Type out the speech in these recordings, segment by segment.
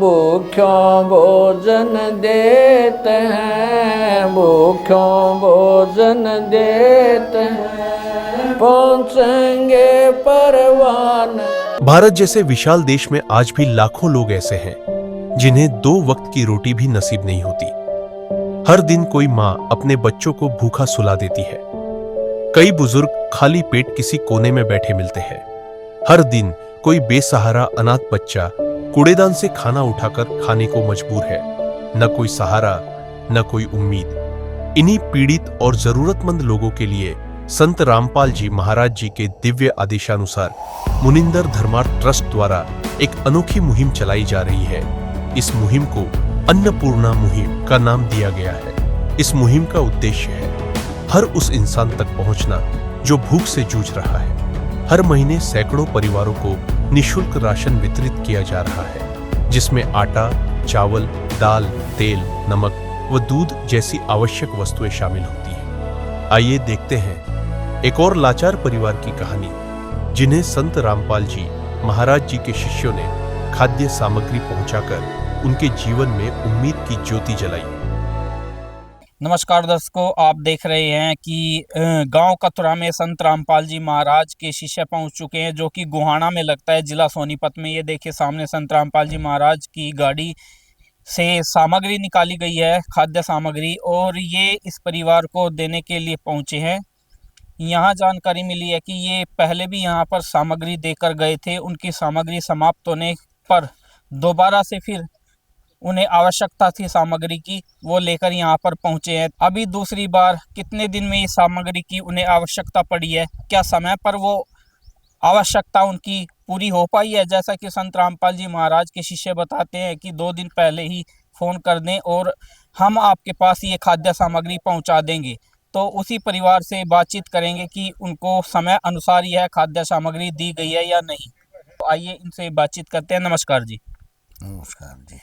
भूख्यों भोजन देते हैं, भूख्यों भोजन देते हैं, पहुँचेंगे परवान। भारत जैसे विशाल देश में आज भी लाखों लोग ऐसे हैं जिन्हें 2 वक्त की रोटी भी नसीब नहीं होती। हर दिन कोई माँ अपने बच्चों को भूखा सुला देती है। कई बुजुर्ग खाली पेट किसी कोने में बैठे मिलते हैं। हर दिन कोई बेसहारा अनाथ बच्चा कूड़ेदान से खाना उठाकर खाने को मजबूर है। न कोई सहारा, न कोई उम्मीद। इन्हीं पीड़ित और जरूरतमंद लोगों के लिए संत रामपाल जी महाराज जी के दिव्य आदेशानुसार मुनिंदर धर्मार्थ ट्रस्ट द्वारा एक अनोखी मुहिम चलाई जा रही है। इस मुहिम को अन्नपूर्णा मुहिम का नाम दिया गया है। इस मुहिम का उद्देश्य है हर उस इंसान तक पहुंचना जो भूख से जूझ रहा है। हर महीने सैकड़ों परिवारों को निःशुल्क राशन वितरित किया जा रहा है, जिसमें आटा, चावल, दाल, तेल, नमक व दूध जैसी आवश्यक वस्तुएं शामिल होती हैं। आइए देखते हैं एक और लाचार परिवार की कहानी, जिन्हें संत रामपाल जी महाराज जी के शिष्यों ने खाद्य सामग्री पहुंचाकर उनके जीवन में उम्मीद की ज्योति जलाई। नमस्कार दर्शकों, आप देख रहे हैं कि गांव कथुरा में संत रामपाल जी महाराज के शिष्य पहुंच चुके हैं, जो कि गोहाना में लगता है, जिला सोनीपत में। ये देखिए सामने संत रामपाल जी महाराज की गाड़ी से सामग्री निकाली गई है, खाद्य सामग्री, और ये इस परिवार को देने के लिए पहुंचे हैं। यहाँ जानकारी मिली है कि ये पहले भी यहाँ पर सामग्री देकर गए थे। उनकी सामग्री समाप्त होने पर दोबारा से फिर उन्हें आवश्यकता थी सामग्री की, वो लेकर यहाँ पर पहुँचे हैं। अभी दूसरी बार कितने दिन में ये सामग्री की उन्हें आवश्यकता पड़ी है, क्या समय पर वो आवश्यकता उनकी पूरी हो पाई है? जैसा कि संत रामपाल जी महाराज के शिष्य बताते हैं कि 2 दिन पहले ही फ़ोन कर दें और हम आपके पास ये खाद्य सामग्री पहुँचा देंगे। तो उसी परिवार से बातचीत करेंगे कि उनको समय अनुसार यह खाद्य सामग्री दी गई है या नहीं। तो आइए इनसे बातचीत करते हैं। नमस्कार जी। नमस्कार जी।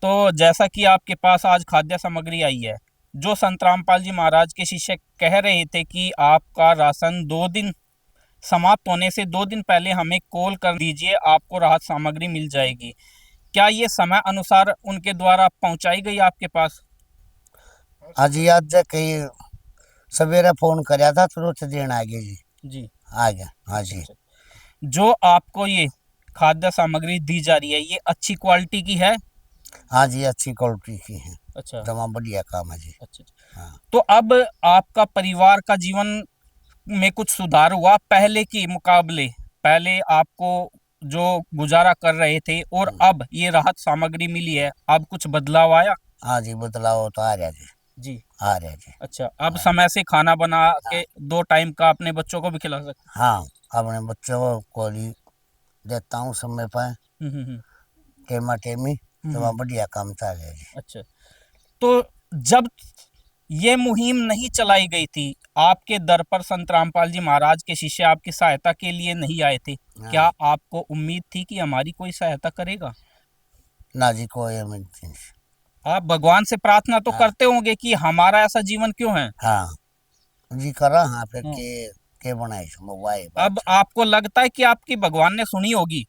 तो जैसा कि आपके पास आज खाद्य सामग्री आई है, जो संत रामपाल जी महाराज के शिष्य कह रहे थे कि आपका राशन 2 दिन समाप्त होने से 2 दिन पहले हमें कॉल कर दीजिए, आपको राहत सामग्री मिल जाएगी। क्या ये समय अनुसार उनके द्वारा पहुंचाई गई आपके पास? आज याद है कहीं सवेरे फोन कराया था, तुरंत देना आ गया जी। जी आ गया। हाँ जी। जो आपको ये खाद्य सामग्री दी जा रही है, ये अच्छी क्वालिटी की है? हाँ जी, अच्छी क्वालिटी की है। अच्छा, तमाम बढ़िया काम है जी। अच्छा। हाँ। तो अब आपका परिवार का जीवन में कुछ सुधार हुआ पहले के मुकाबले? पहले आपको जो गुजारा कर रहे थे और अब ये राहत सामग्री मिली है, अब कुछ बदलाव आया? हाँ जी, बदलाव तो आ रहा जी। जी, आ रहा जी। अच्छा। अब समय से खाना बना के 2 टाइम का अपने बच्चों को भी खिला सकते? हाँ, अपने बच्चों को भी देता हूँ समय पर, टेमा टेमी। तमाम बढ़िया काम चल रहा जी। अच्छा। तो जब ये मुहिम नहीं चलाई गई थी, आपके दर पर संत रामपाल जी महाराज के शिष्य आपकी सहायता के लिए नहीं आए थे, क्या आपको उम्मीद थी कि हमारी कोई सहायता करेगा? ना जी, कोई उम्मीद नहीं। आप भगवान से प्रार्थना तो करते होंगे कि हमारा ऐसा जीवन क्यों है? हाँ जी, करा। हाँ, फिर के बनाए मोबाइल। अब आपको लगता है कि आपकी भगवान ने सुनी होगी?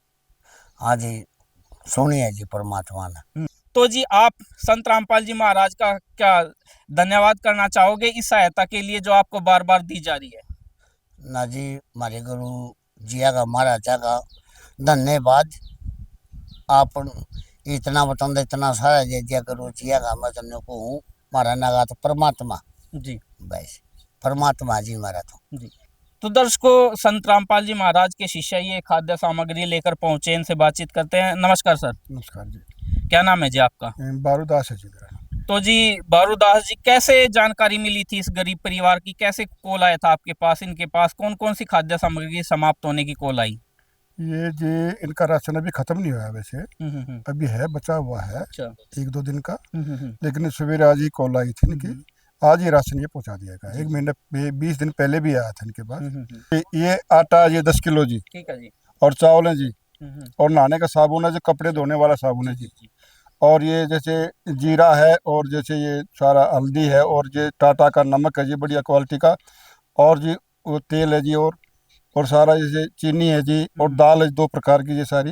हाँ जी, सुनिए जी परमात्मा ने। तो जी, आप संत रामपाल जी महाराज का क्या धन्यवाद करना चाहोगे इस सहायता के लिए जो आपको बार बार दी जा रही है? ना जी, हमारे गुरु जिया का महाराजा का धन्यवाद। आप इतना बताऊँ, इतना सारा दे दिया गुरु जिया का, मैं तुमने को हूँ मारा नागा तो परमात्मा जी, बस, परमात्मा जी हमारा तो जी। तो दर्शकों, संत रामपाल जी महाराज के शिष्य ये खाद्य सामग्री लेकर पहुंचे, इनसे बातचीत करते हैं। नमस्कार सर। नमस्कार जी। क्या नाम है जी आपका? बारूदास है जी मेरा। तो जी बारूदास जी, कैसे जानकारी मिली थी इस गरीब परिवार की? कैसे कॉल आया था आपके पास? इनके पास कौन कौन सी खाद्य सामग्री समाप्त होने की कॉल आई? ये जी, इनका राशन अभी खत्म नहीं हुआ है वैसे, अभी है, बचा हुआ है। अच्छा। 1-2 दिन का। लेकिन सवेरे आज ही कॉल आई थी इनकी, आज ही राशन ये पहुंचा दिया गया। 1 महीने 20 दिन पहले भी आया था इनके पास। ये आटा ये 10 किलो जी। ठीक है जी। और चावल है जी। और नहाने का साबुन है जो कपड़े धोने वाला साबुन है जी। और ये जैसे जीरा है, और जैसे ये सारा हल्दी है, और ये टाटा का नमक है जी, बढ़िया क्वालिटी का। और जी वो तेल है जी, और सारा जैसे चीनी है जी, और दाल है 2 प्रकार की ये सारी।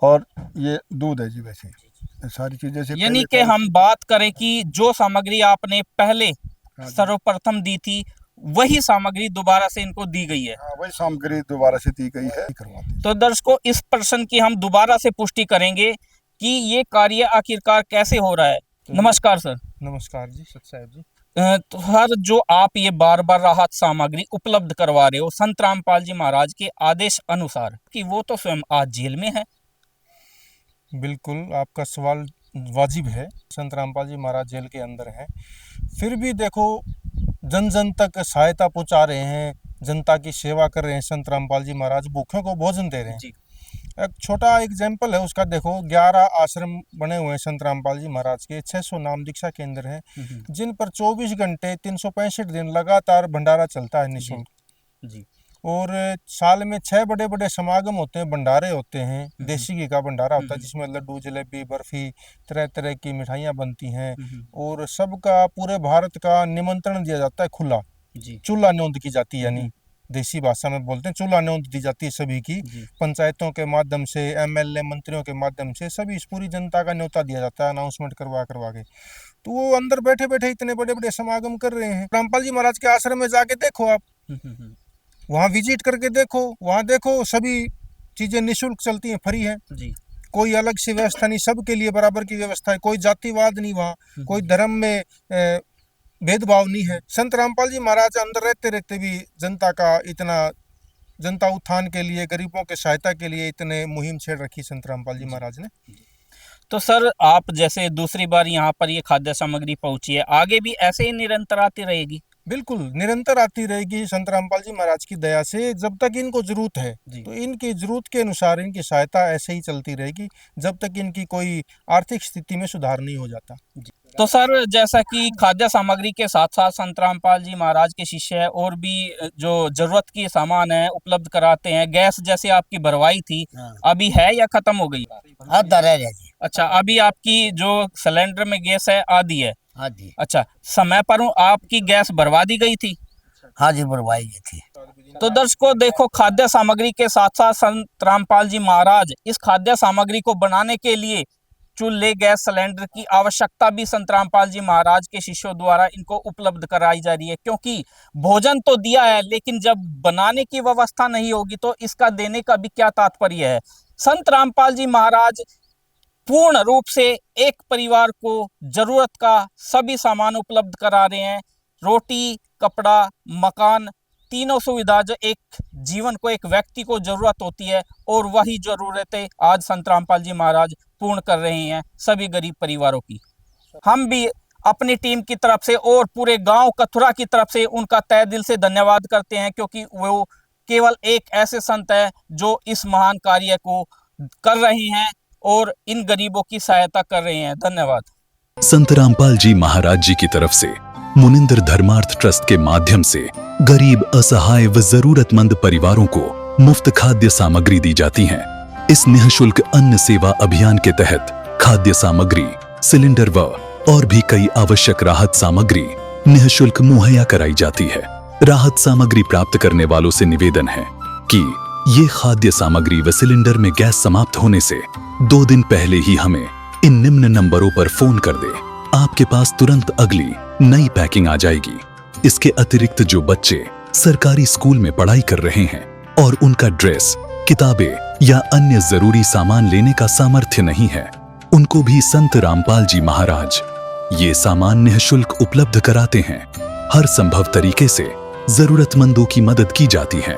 और ये दूध है जी। वैसे ये सारी चीजें से यानी पहले कि हम बात करें कि जो सामग्री आपने पहले हाँ जी। सर्वप्रथम दी थी वही सामग्री दोबारा से इनको दी गई है। हाँ, वही सामग्री दोबारा से दी गई है। करवाते हैं। तो दर्शकों इस प्रश्न की हम दोबारा से पुष्टि करेंगे कि ये कार्य आखिरकार कैसे हो रहा है। नमस्कार सर। नमस्कार जी, सत साहब जी। तो सर जो आप ये बार बार राहत सामग्री उपलब्ध करवा रहे हो संत रामपाल जी महाराज के आदेश अनुसार, कि वो तो स्वयं आज जेल में है। बिल्कुल आपका सवाल वाजिब है। संत रामपाल जी महाराज जेल के अंदर हैं, फिर भी देखो जन जन तक सहायता पहुंचा रहे हैं, जनता की सेवा कर रहे हैं। संत रामपाल जी महाराज भूखों को भोजन दे रहे हैं। एक छोटा एग्जाम्पल है उसका, देखो 11 आश्रम बने हुए हैं संत रामपाल जी महाराज के, 600 नाम दीक्षा केंद्र हैं, जिन पर 24 घंटे 365 दिन लगातार भंडारा चलता है निःशुल्क जी। और साल में 6 बड़े बड़े समागम होते हैं, भंडारे होते हैं। देसी घी का भंडारा होता है जिसमें लड्डू, जलेबी, बर्फी, तरह तरह की मिठाइयाँ बनती हैं और सबका पूरे भारत का निमंत्रण दिया जाता है खुला। चूल्हा न्योंद की जाती है, यानी देसी भाषा में बोलते हैं चूल्हा न्योंद दी जाती है सभी की। पंचायतों के माध्यम से, एमएलए मंत्रियों के माध्यम से सभी इस पूरी जनता का न्योता दिया जाता है अनाउंसमेंट करवा के। तो वो अंदर बैठे बैठे इतने बड़े बड़े समागम कर रहे हैं। रामपाल जी महाराज के आश्रम में जाके देखो आप, वहाँ विजिट करके देखो, वहाँ देखो सभी चीजें निःशुल्क चलती हैं, फ्री है जी। कोई अलग सी व्यवस्था नहीं, सबके लिए बराबर की व्यवस्था है। कोई जातिवाद नहीं वहाँ, कोई धर्म में भेदभाव नहीं है। संत रामपाल जी महाराज अंदर रहते रहते भी जनता का इतना, जनता उत्थान के लिए, गरीबों के सहायता के लिए इतने मुहिम छेड़ रखी संत रामपाल जी महाराज ने। तो सर आप जैसे दूसरी बार यहाँ पर ये खाद्य सामग्री पहुंची है, आगे भी ऐसे ही निरंतर आती रहेगी? बिल्कुल निरंतर आती रहेगी संत रामपाल जी महाराज की दया से। जब तक इनको जरूरत है तो इनकी जरूरत के अनुसार इनकी सहायता ऐसे ही चलती रहेगी, जब तक इनकी कोई आर्थिक स्थिति में सुधार नहीं हो जाता। तो सर जैसा कि खाद्य सामग्री के साथ साथ संत रामपाल जी महाराज के शिष्य और भी जो जरूरत की सामान है उपलब्ध कराते हैं। गैस जैसे आपकी भरवाई थी, अभी है या खत्म हो गई? आधा रह गया जी। अच्छा, अभी आपकी जो सिलेंडर में गैस है आधी है? आधी। अच्छा, समय पर आपकी गैस भरवा दी गई थी? हाँ जी, भरवाई गई थी। तो दर्शकों देखो, खाद्य सामग्री के साथ साथ संत रामपाल जी महाराज इस खाद्य सामग्री को बनाने के लिए चूल्हे, गैस सिलेंडर की आवश्यकता भी संत रामपाल जी महाराज के शिष्यों द्वारा इनको उपलब्ध कराई जा रही है। क्योंकि भोजन तो दिया है, लेकिन जब बनाने की व्यवस्था नहीं होगी तो इसका देने का भी क्या तात्पर्य है। संत रामपाल जी महाराज पूर्ण रूप से एक परिवार को जरूरत का सभी सामान उपलब्ध करा रहे हैं। रोटी, कपड़ा, मकान, तीनों सुविधा जो एक जीवन को, एक व्यक्ति को जरूरत होती है, और वही जरूरतें आज संत रामपाल जी महाराज पूर्ण कर रहे हैं सभी गरीब परिवारों की। हम भी अपनी टीम की तरफ से और पूरे गांव कथुरा की तरफ से उनका तहे दिल से धन्यवाद करते हैं, क्योंकि वो केवल एक ऐसे संत है जो इस महान कार्य को कर रहे हैं और इन गरीबों की सहायता कर रहे हैं। धन्यवाद। संत रामपाल जी महाराज जी की तरफ से मुनिंद्र धर्मार्थ ट्रस्ट के माध्यम से गरीब, असहाय व जरूरतमंद परिवारों को मुफ्त खाद्य सामग्री दी जाती है। इस निःशुल्क अन्न सेवा अभियान के तहत खाद्य सामग्री, सिलेंडर व और भी कई आवश्यक राहत सामग्री निःशुल्क मुहैया कराई जाती है। राहत सामग्री प्राप्त करने वालों से निवेदन है कि ये खाद्य सामग्री व सिलेंडर में गैस समाप्त होने से 2 दिन पहले ही हमें इन निम्न नंबरों पर फोन कर दे। आपके पास तुरंत अगली नई पैकिंग आ जाएगी। इसके अतिरिक्त जो बच्चे सरकारी स्कूल में पढ़ाई कर रहे हैं और उनका ड्रेस, किताबें या अन्य जरूरी सामान लेने का सामर्थ्य नहीं है, उनको भी संत रामपाल जी महाराज ये सामान निःशुल्क उपलब्ध कराते हैं। हर संभव तरीके से जरूरतमंदों की मदद की जाती है।